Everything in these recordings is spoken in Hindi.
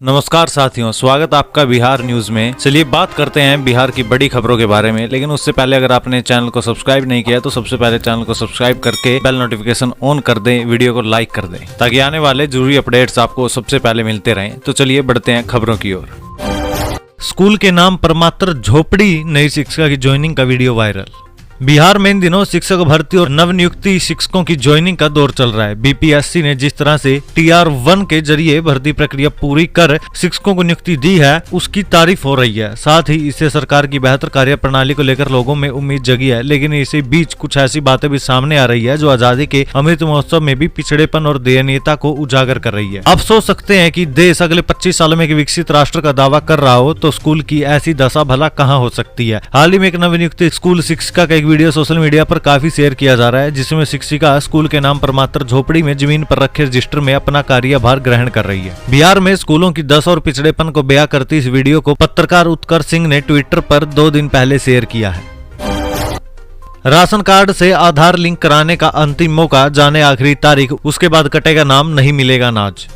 नमस्कार साथियों, स्वागत आपका बिहार न्यूज में। चलिए बात करते हैं बिहार की बड़ी खबरों के बारे में, लेकिन उससे पहले अगर आपने चैनल को सब्सक्राइब नहीं किया तो सबसे पहले चैनल को सब्सक्राइब करके बेल नोटिफिकेशन ऑन कर दें, वीडियो को लाइक कर दें ताकि आने वाले जरूरी अपडेट्स आपको सबसे पहले मिलते रहें। तो चलिए बढ़ते हैं खबरों की ओर। स्कूल के नाम पर मात्र झोपड़ी, नई शिक्षिका की ज्वाइनिंग का वीडियो वायरल। बिहार में इन दिनों शिक्षक भर्ती और नवनियुक्ति शिक्षकों की ज्वाइनिंग का दौर चल रहा है। बीपीएससी ने जिस तरह से TR1 के जरिए भर्ती प्रक्रिया पूरी कर शिक्षकों को नियुक्ति दी है, उसकी तारीफ हो रही है। साथ ही इससे सरकार की बेहतर कार्य प्रणाली को लेकर लोगों में उम्मीद जगी है। लेकिन इसी बीच कुछ ऐसी बातें भी सामने आ रही है जो आजादी के अमृत महोत्सव में भी पिछड़ेपन और दयनीयता को उजागर कर रही है। अब सोच सकते हैं कि देश अगले 25 सालों में एक विकसित राष्ट्र का दावा कर रहा हो तो स्कूल की ऐसी दशा भला कहाँ हो सकती है। हाल ही में एक नवनियुक्त स्कूल शिक्षिका का एक वीडियो सोशल मीडिया पर काफी शेयर किया जा रहा है, जिसमें शिक्षिका स्कूल के नाम पर मात्र झोपड़ी में जमीन पर रखे रजिस्टर में अपना कार्यभार ग्रहण कर रही है। बिहार में स्कूलों की दशा और पिछड़ेपन को बयां करती इस वीडियो को पत्रकार उत्कर्ष सिंह ने ट्विटर पर 2 दिन पहले शेयर किया है। राशन कार्ड से आधार लिंक कराने का अंतिम मौका, जाने आखिरी तारीख, उसके बाद कटेगा नाम, नहीं मिलेगा अनाज।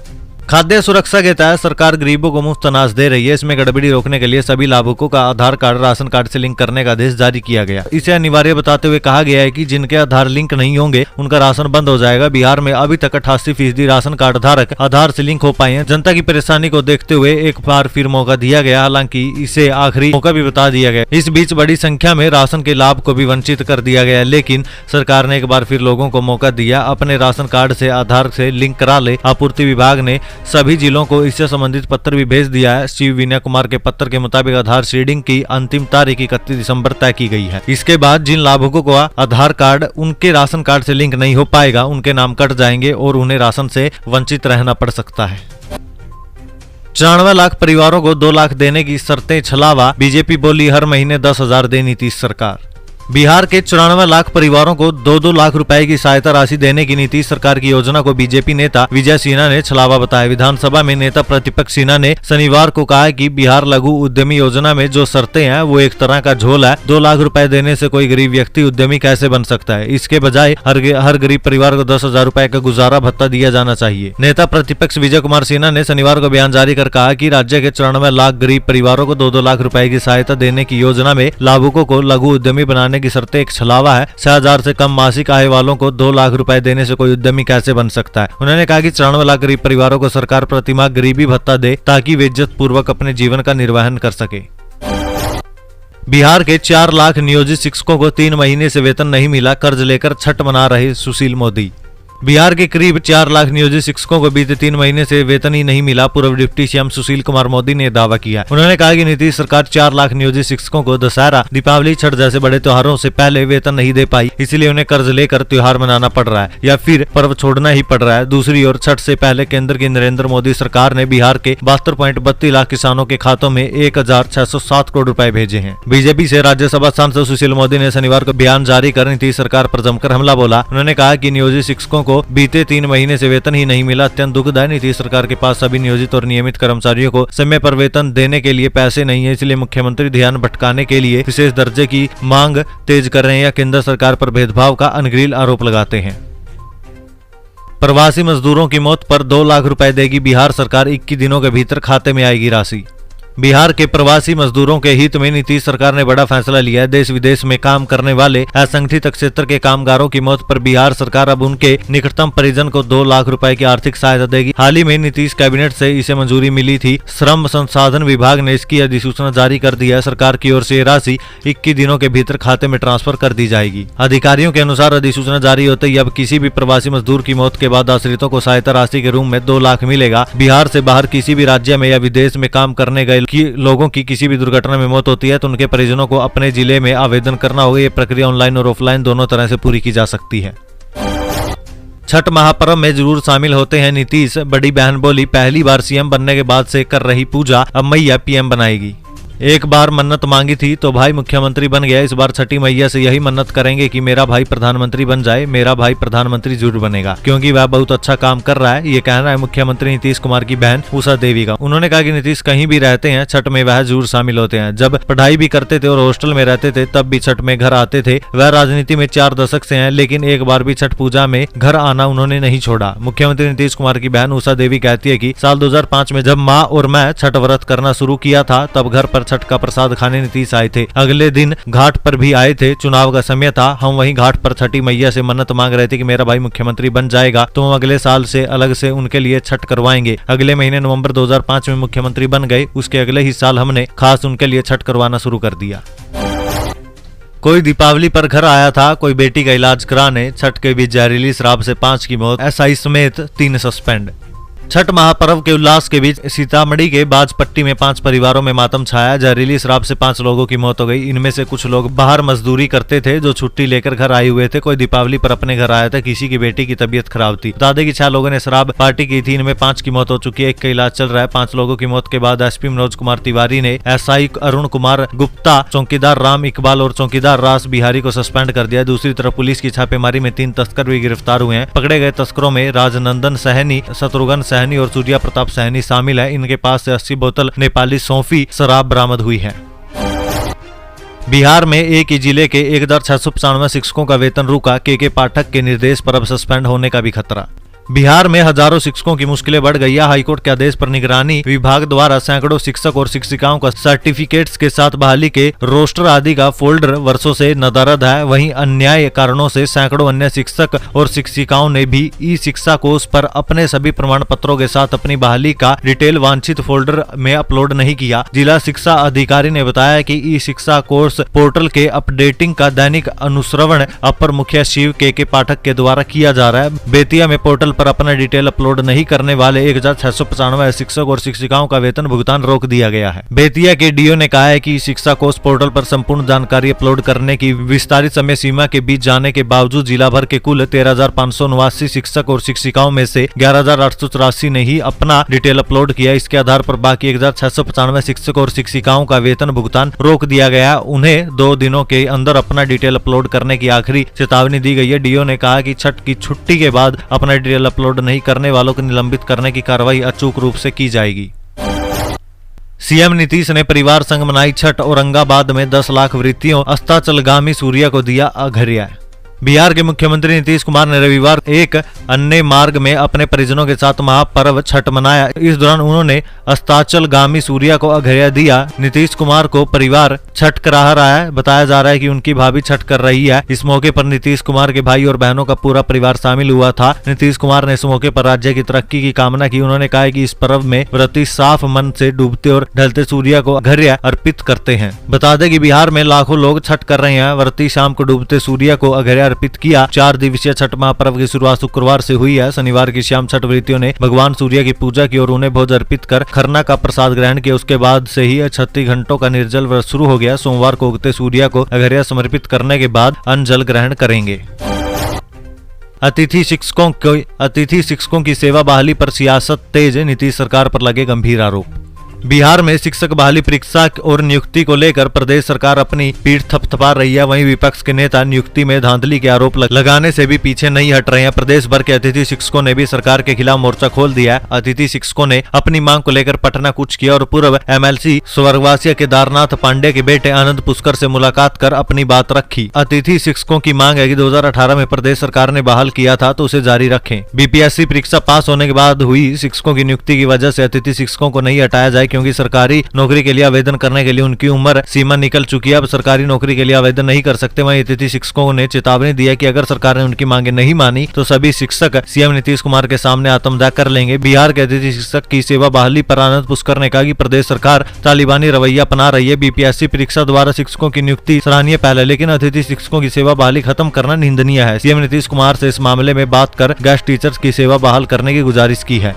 खाद्य सुरक्षा के तहत सरकार गरीबों को मुफ्त अनाज दे रही है। इसमें गड़बड़ी रोकने के लिए सभी लाभुकों का आधार कार्ड राशन कार्ड से लिंक करने का आदेश जारी किया गया। इसे अनिवार्य बताते हुए कहा गया है कि जिनके आधार लिंक नहीं होंगे उनका राशन बंद हो जाएगा। बिहार में अभी तक 88% राशन कार्ड धारक आधार से लिंक हो पाए हैं। जनता की परेशानी को देखते हुए एक बार फिर मौका दिया गया, हालांकि इसे आखिरी मौका भी बता दिया गया। इस बीच बड़ी संख्या में राशन के लाभ को भी वंचित कर दिया गया, लेकिन सरकार ने एक बार फिर लोगों को मौका दिया। अपने राशन कार्ड से आधार से लिंक करा ले। आपूर्ति विभाग ने सभी जिलों को इससे संबंधित पत्र भी भेज दिया है। शिव विनय कुमार के पत्र के मुताबिक आधार सीडिंग की अंतिम तारीख 31 दिसंबर तय की गई है। इसके बाद जिन लाभुकों को आधार कार्ड उनके राशन कार्ड से लिंक नहीं हो पाएगा, उनके नाम कट जाएंगे और उन्हें राशन से वंचित रहना पड़ सकता है। 94 लाख परिवारों को 2 लाख देने की शर्तें छलावा, बीजेपी बोली हर महीने 10,000 दे नीतीश सरकार। बिहार के 94 लाख परिवारों को 2-2 लाख रुपए की सहायता राशि देने की नीतीश सरकार की योजना को बीजेपी नेता विजय सिन्हा ने छलावा बताया। विधानसभा में नेता प्रतिपक्ष सिन्हा ने शनिवार को कहा कि बिहार लघु उद्यमी योजना में जो शर्तें हैं वो एक तरह का झोल है। 2 लाख रुपए देने से कोई गरीब व्यक्ति उद्यमी कैसे बन सकता है। इसके बजाय हर गरीब परिवार को 10,000 रुपए का गुजारा भत्ता दिया जाना चाहिए। नेता प्रतिपक्ष विजय कुमार सिन्हा ने शनिवार को बयान जारी कर कहा कि राज्य के 94 लाख गरीब परिवारों को 2-2 लाख रुपए की सहायता देने की योजना में लाभुकों को लघु उद्यमी बनाने की शर्तें एक छलावा है। 6,000 से कम मासिक आय वालों को 2 लाख रुपए देने से कोई उद्यमी कैसे बन सकता है। उन्होंने कहा कि 94 लाख गरीब परिवारों को सरकार प्रतिमाह गरीबी भत्ता दे ताकि वे इज्जत पूर्वक अपने जीवन का निर्वहन कर सके। बिहार के 4 लाख नियोजित शिक्षकों को 3 महीने से वेतन नहीं मिला, कर्ज लेकर छठ मना रहे सुशील मोदी। बिहार के करीब 4 लाख नियोजित शिक्षकों को बीते 3 महीने से वेतन ही नहीं मिला। पूर्व डिप्टी सीएम सुशील कुमार मोदी ने दावा किया। उन्होंने कहा कि नीतीश सरकार 4 लाख नियोजित शिक्षकों को दशहरा, दीपावली, छठ जैसे बड़े त्योहारों से पहले वेतन नहीं दे पाई, इसलिए उन्हें कर्ज लेकर त्योहार मनाना पड़ रहा है या फिर पर्व छोड़ना ही पड़ रहा है। दूसरी ओर छठ से पहले केंद्र की नरेंद्र मोदी सरकार ने बिहार के 72.32 लाख किसानों के खातों में 1,607 करोड़ रुपए भेजे हैं। बीजेपी से राज्यसभा सांसद सुशील मोदी ने शनिवार को बयान जारी कर नीतीश सरकार पर जमकर हमला बोला। उन्होंने कहा कि नियोजित शिक्षकों को बीते 3 महीने से वेतन ही नहीं मिला, अत्यंत दुखदायी। नीतीश सरकार के पास सभी नियोजित और नियमित कर्मचारियों को समय पर वेतन देने के लिए पैसे नहीं है, इसलिए मुख्यमंत्री ध्यान भटकाने के लिए विशेष दर्जे की मांग तेज कर रहे हैं या केंद्र सरकार पर भेदभाव का अनगढ़ आरोप लगाते हैं। प्रवासी मजदूरों की मौत पर 2 लाख रुपए देगी बिहार सरकार, 21 दिनों के भीतर खाते में आएगी राशि। बिहार के प्रवासी मजदूरों के हित में नीतीश सरकार ने बड़ा फैसला लिया है। देश विदेश में काम करने वाले असंगठित क्षेत्र के कामगारों की मौत पर बिहार सरकार अब उनके निकटतम परिजन को 2 लाख रुपए की आर्थिक सहायता देगी। हाल ही में नीतीश कैबिनेट से इसे मंजूरी मिली थी। श्रम संसाधन विभाग ने इसकी अधिसूचना जारी कर दी है। सरकार की ओर से राशि 21 दिनों के भीतर खाते में ट्रांसफर कर दी जाएगी। अधिकारियों के अनुसार अधिसूचना जारी होते ही अब किसी भी प्रवासी मजदूर की मौत के बाद आश्रितों को सहायता राशि के रूप में 2 लाख मिलेगा। बिहार से बाहर किसी भी राज्य में या विदेश में काम करने गए लोगों की किसी भी दुर्घटना में मौत होती है तो उनके परिजनों को अपने जिले में आवेदन करना होगा। ये प्रक्रिया ऑनलाइन और ऑफलाइन दोनों तरह से पूरी की जा सकती है। छठ महापर्व में जरूर शामिल होते हैं नीतीश, बड़ी बहन बोली। पहली बार सीएम बनने के बाद से कर रही पूजा, अब मैया पीएम बनाएगी। एक बार मन्नत मांगी थी तो भाई मुख्यमंत्री बन गया, इस बार छठी मैया से यही मन्नत करेंगे कि मेरा भाई प्रधानमंत्री बन जाए, मेरा भाई प्रधानमंत्री जरूर बनेगा क्योंकि वह बहुत अच्छा काम कर रहा है। ये कहना है मुख्यमंत्री नीतीश कुमार की बहन उषा देवी का। उन्होंने कहा कि नीतीश कहीं भी रहते हैं छठ में वह जरूर शामिल होते हैं। जब पढ़ाई भी करते थे और हॉस्टल में रहते थे तब भी छठ में घर आते थे। वह राजनीति में 4 दशक से हैं लेकिन एक बार भी छठ पूजा में घर आना उन्होंने नहीं छोड़ा। मुख्यमंत्री नीतीश कुमार की बहन उषा देवी कहती है कि साल 2005 में जब माँ और मैं छठ व्रत करना शुरू किया था तब घर पर छठ का प्रसाद खाने नीतीश आए थे। अगले दिन घाट पर भी आए थे, चुनाव का समय था, हम वहीं घाट पर छठी मैया से मन्नत मांग रहे थे कि मेरा भाई मुख्यमंत्री बन जाएगा तो हम अगले साल से अलग से उनके लिए छठ करवाएंगे। अगले महीने नवंबर 2005 में मुख्यमंत्री बन गए, उसके अगले ही साल हमने खास उनके लिए छठ करवाना शुरू कर दिया। कोई दीपावली पर घर आया था, कोई बेटी का इलाज कराने, छठ के बीच जहरीली शराब से 5 की मौत, एसआई समेत 3 सस्पेंड। छठ महापर्व के उल्लास के बीच सीतामढ़ी के बाजपट्टी में 5 परिवारों में मातम छाया। जहरीली शराब से 5 लोगों की मौत हो गई। इनमें से कुछ लोग बाहर मजदूरी करते थे जो छुट्टी लेकर घर आए हुए थे। कोई दीपावली पर अपने घर आया था, किसी की बेटी की तबीयत खराब थी। बता दें कि 6 लोगों ने शराब पार्टी की थी, इनमें 5 की मौत हो चुकी है, 1 का इलाज चल रहा है। 5 लोगों की मौत के बाद एसपी मनोज कुमार तिवारी ने एसआई अरुण कुमार गुप्ता, चौकीदार राम इकबाल और चौकीदार रास बिहारी को सस्पेंड कर दिया। दूसरी तरफ पुलिस की छापेमारी में 3 तस्कर भी गिरफ्तार हुए हैं। पकड़े गए तस्करों में राजनंदन सहनी, शत्रुघ्न सहनी और सूर्या प्रताप सहनी शामिल है। इनके पास से 80 बोतल नेपाली सौंफी शराब बरामद हुई है। बिहार में एक ही जिले के 1695 शिक्षकों का वेतन रुका, के पाठक के निर्देश पर अब सस्पेंड होने का भी खतरा। बिहार में हजारों शिक्षकों की मुश्किलें बढ़ गई है। हाईकोर्ट के आदेश पर निगरानी विभाग द्वारा सैकड़ों शिक्षक और शिक्षिकाओं का सर्टिफिकेट्स के साथ बहाली के रोस्टर आदि का फोल्डर वर्षों से नदारद है। वहीं अन्याय कारणों से सैकड़ों अन्य शिक्षक और शिक्षिकाओं ने भी ई शिक्षा कोर्स पर अपने सभी प्रमाण पत्रों के साथ अपनी बहाली का डिटेल वांछित फोल्डर में अपलोड नहीं किया। जिला शिक्षा अधिकारी ने बताया कि ई शिक्षा कोर्स पोर्टल के अपडेटिंग का दैनिक अनुश्रवण अपर मुखिया शिव के पाठक के द्वारा किया जा रहा है। बेतिया में पोर्टल पर अपना डिटेल अपलोड नहीं करने वाले 1695 शिक्षक और शिक्षिकाओं का वेतन भुगतान रोक दिया गया है। बेतिया के डीओ ने कहा है कि शिक्षा कोर्स पोर्टल पर संपूर्ण जानकारी अपलोड करने की विस्तारित समय सीमा के बीच जाने के बावजूद जिला भर के कुल 13,589 शिक्षक और शिक्षिकाओं में से 11,884 ने ही अपना डिटेल अपलोड किया। इसके आधार पर बाकी 1695 शिक्षक और शिक्षिकाओं का वेतन भुगतान रोक दिया गया। उन्हें 2 दिनों के अंदर अपना डिटेल अपलोड करने की आखिरी चेतावनी दी गई है। डीओ ने कहा कि छठ की छुट्टी के बाद अपना डिटेल अपलोड नहीं करने वालों को निलंबित करने की कार्रवाई अचूक रूप से की जाएगी। सीएम नीतीश ने परिवार संग मनाई छठ। औरंगाबाद में 10 लाख वृत्तियों अस्ताचलगामी सूर्य को दिया अघर्या। बिहार के मुख्यमंत्री नीतीश कुमार ने रविवार एक अन्य मार्ग में अपने परिजनों के साथ महापर्व छठ मनाया। इस दौरान उन्होंने अस्ताचलगामी सूर्य को अघर्या दिया। नीतीश कुमार को परिवार छठ करा रहा है। बताया जा रहा है कि उनकी भाभी छठ कर रही है। इस मौके पर नीतीश कुमार के भाई और बहनों का पूरा परिवार शामिल हुआ था। नीतीश कुमार ने इस मौके पर राज्य की तरक्की की कामना की। उन्होंने कहा कि इस पर्व में व्रती साफ मन से डूबते और ढलते सूर्य को अघर्या अर्पित करते हैं। बता दें कि बिहार में लाखों लोग छठ कर रहे हैं। व्रती शाम को डूबते सूर्य को अघर्या अर्पित किया। 4 दिवसीय छठ महापर्व की शुरुआत शुक्रवार से हुई है। शनिवार की शाम छठ व्रतियों ने भगवान सूर्य की पूजा की और उन्हें भोज अर्पित कर खरना का प्रसाद ग्रहण किया। उसके बाद से ही 36 घंटों का निर्जल व्रत शुरू हो गया। सोमवार को उगते सूर्य को अघर्या समर्पित करने के बाद अन्न जल ग्रहण करेंगे। अतिथि शिक्षकों की सेवा बहाली पर सियासत तेज, नीतीश सरकार पर लगे गंभीर आरोप। बिहार में शिक्षक बहाली परीक्षा और नियुक्ति को लेकर प्रदेश सरकार अपनी पीठ थपथपा रही है। वहीं विपक्ष के नेता नियुक्ति में धांधली के आरोप लगाने से भी पीछे नहीं हट रहे हैं। प्रदेश भर के अतिथि शिक्षकों ने भी सरकार के खिलाफ मोर्चा खोल दिया है। अतिथि शिक्षकों ने अपनी मांग को लेकर पटना कूच किया और पूर्व एमएलसी स्वर्गवासी केदारनाथ पांडे के बेटे आनंद पुष्कर से मुलाकात कर अपनी बात रखी। अतिथि शिक्षकों की मांग है कि 2018 में प्रदेश सरकार ने बहाल किया था तो उसे जारी रखें। बीपीएससी परीक्षा पास होने के बाद हुई शिक्षकों की नियुक्ति की वजह से अतिथि शिक्षकों को नहीं हटाया जाए, क्योंकि सरकारी नौकरी के लिए आवेदन करने के लिए उनकी उम्र सीमा निकल चुकी है। अब सरकारी नौकरी के लिए आवेदन नहीं कर सकते। वहीं अतिथि शिक्षकों ने चेतावनी दी है कि अगर सरकार ने उनकी मांगे नहीं मानी तो सभी शिक्षक सीएम नीतीश कुमार के सामने आत्मदाह कर लेंगे। बिहार के अतिथि शिक्षक की सेवा बहाली पर आनंद पुष्कर ने कहा कि प्रदेश सरकार तालिबानी रवैया अपना रही है। बीपीएससी परीक्षा द्वारा शिक्षकों की नियुक्ति सराहनीय पहल है, लेकिन अतिथि शिक्षकों की सेवा बहाली खत्म करना निंदनीय है। सीएम नीतीश कुमार से इस मामले में बात कर गेस्ट टीचर्स की सेवा बहाल करने की गुजारिश की है।